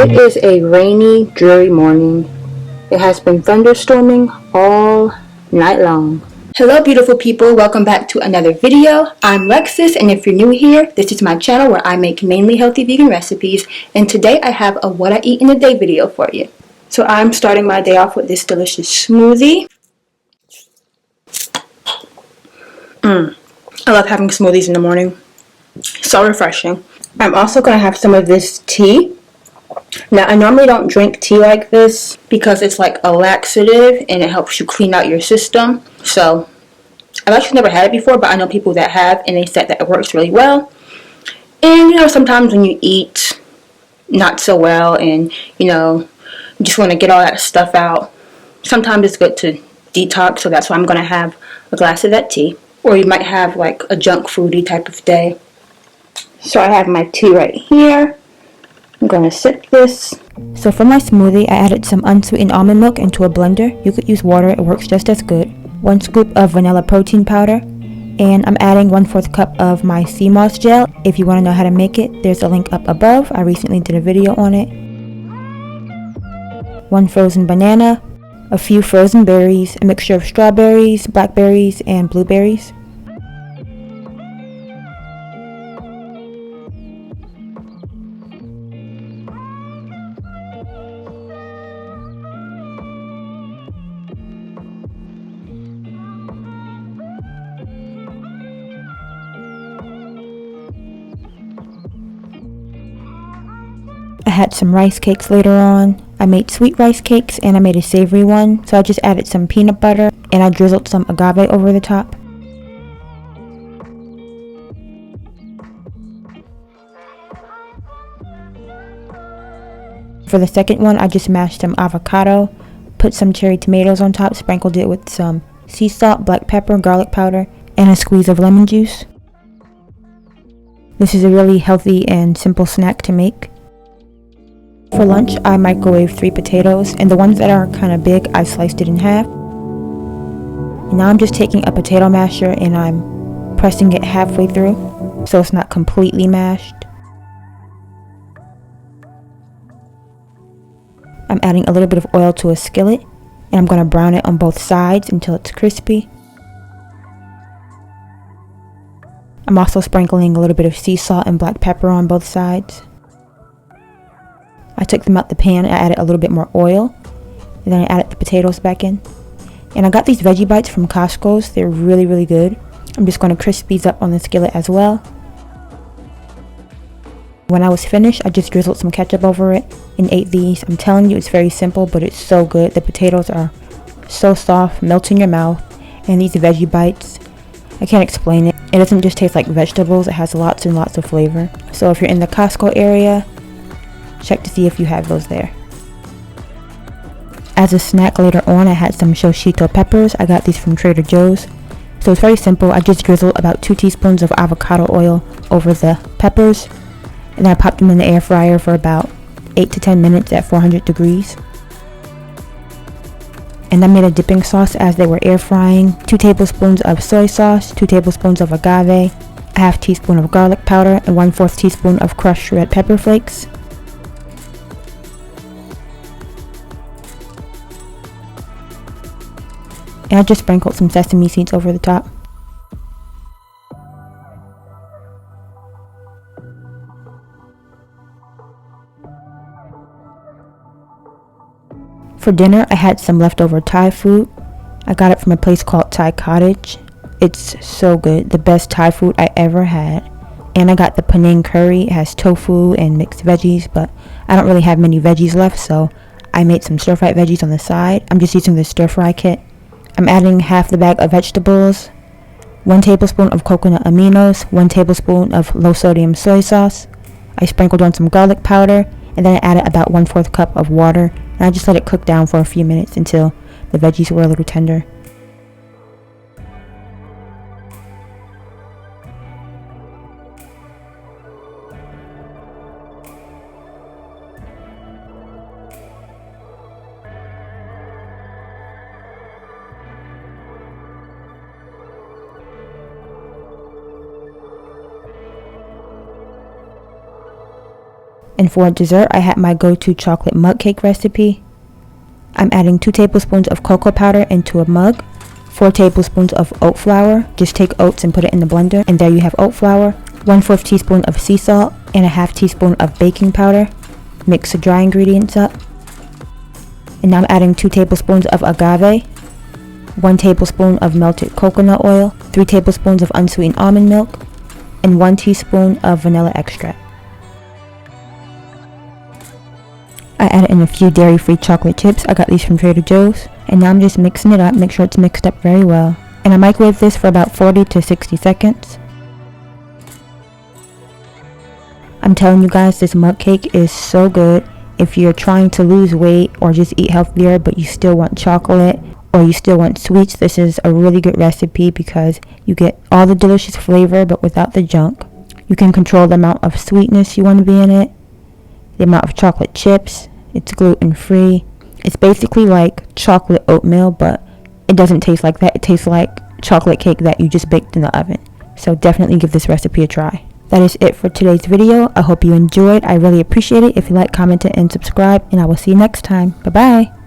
It is a rainy, dreary morning. It has been thunderstorming all night long. Hello beautiful people, welcome back to another video. I'm Lexus, and if you're new here, this is my channel where I make mainly healthy vegan recipes, and today I have a what I eat in a day video for you. So I'm starting my day off with this delicious smoothie. I love having smoothies in the morning. So refreshing. I'm also going to have some of this tea. Now, I normally don't drink tea like this because it's like a laxative and it helps you clean out your system. So, I've actually never had it before, but I know people that have, and they said that it works really well. And, sometimes when you eat not so well and, you just want to get all that stuff out, sometimes it's good to detox, so that's why I'm going to have a glass of that tea. Or you might have like a junk foodie type of day. So I have my tea right here. I'm going to sip this. So for my smoothie, I added some unsweetened almond milk into a blender. You could use water, it works just as good. 1 scoop of vanilla protein powder. And I'm adding 1/4 cup of my sea moss gel. If you want to know how to make it, there's a link up above. I recently did a video on it. 1 frozen banana. A few frozen berries. A mixture of strawberries, blackberries, and blueberries. I had some rice cakes later on. I made sweet rice cakes and I made a savory one. So I just added some peanut butter and I drizzled some agave over the top. For the second one, I just mashed some avocado, put some cherry tomatoes on top, sprinkled it with some sea salt, black pepper, garlic powder, and a squeeze of lemon juice. This is a really healthy and simple snack to make. For lunch, I microwaved 3 potatoes, and the ones that are kind of big, I sliced it in half. And now I'm just taking a potato masher and I'm pressing it halfway through, so it's not completely mashed. I'm adding a little bit of oil to a skillet, and I'm going to brown it on both sides until it's crispy. I'm also sprinkling a little bit of sea salt and black pepper on both sides. I took them out the pan and I added a little bit more oil, and then I added the potatoes back in. And I got these Veggie Bites from Costco's. They're really, really good. I'm just going to crisp these up on the skillet as well. When I was finished, I just drizzled some ketchup over it and ate these. I'm telling you, it's very simple, but it's so good. The potatoes are so soft, melt in your mouth. And these Veggie Bites, I can't explain it. It doesn't just taste like vegetables. It has lots and lots of flavor. So if you're in the Costco area, check to see if you have those there. As a snack later on, I had some Shosho Peppers. I got these from Trader Joe's. So it's very simple. I just drizzled about 2 teaspoons of avocado oil over the peppers, and then I popped them in the air fryer for about 8 to 10 minutes at 400 degrees. And I made a dipping sauce as they were air frying. 2 tablespoons of soy sauce, 2 tablespoons of agave, a half teaspoon of garlic powder, and 1/4 teaspoon of crushed red pepper flakes. And I just sprinkled some sesame seeds over the top. For dinner, I had some leftover Thai food. I got it from a place called Thai Cottage. It's so good, the best Thai food I ever had. And I got the Penang curry. It has tofu and mixed veggies, but I don't really have many veggies left, so I made some stir-fried veggies on the side. I'm just using the stir-fry kit. I'm adding half the bag of vegetables, 1 tablespoon of coconut aminos, 1 tablespoon of low-sodium soy sauce. I sprinkled on some garlic powder, and then I added about 1/4 cup of water, and I just let it cook down for a few minutes until the veggies were a little tender. And for dessert, I had my go-to chocolate mug cake recipe. I'm adding 2 tablespoons of cocoa powder into a mug, 4 tablespoons of oat flour. Just take oats and put it in the blender, and there you have oat flour, 1/4 teaspoon of sea salt, and a 1/2 teaspoon of baking powder. Mix the dry ingredients up. And now I'm adding 2 tablespoons of agave, 1 tablespoon of melted coconut oil, 3 tablespoons of unsweetened almond milk, and 1 teaspoon of vanilla extract. I added in a few dairy-free chocolate chips. I got these from Trader Joe's. And now I'm just mixing it up. Make sure it's mixed up very well. And I microwave this for about 40 to 60 seconds. I'm telling you guys, this mug cake is so good. If you're trying to lose weight or just eat healthier but you still want chocolate or you still want sweets, this is a really good recipe because you get all the delicious flavor but without the junk. You can control the amount of sweetness you want to be in it, the amount of chocolate chips. It's gluten-free. It's basically like chocolate oatmeal, but it doesn't taste like that. It tastes like chocolate cake that you just baked in the oven. So definitely give this recipe a try. That is it for today's video. I hope you enjoyed. I really appreciate it. If you like, comment, and subscribe, and I will see you next time. Bye-bye.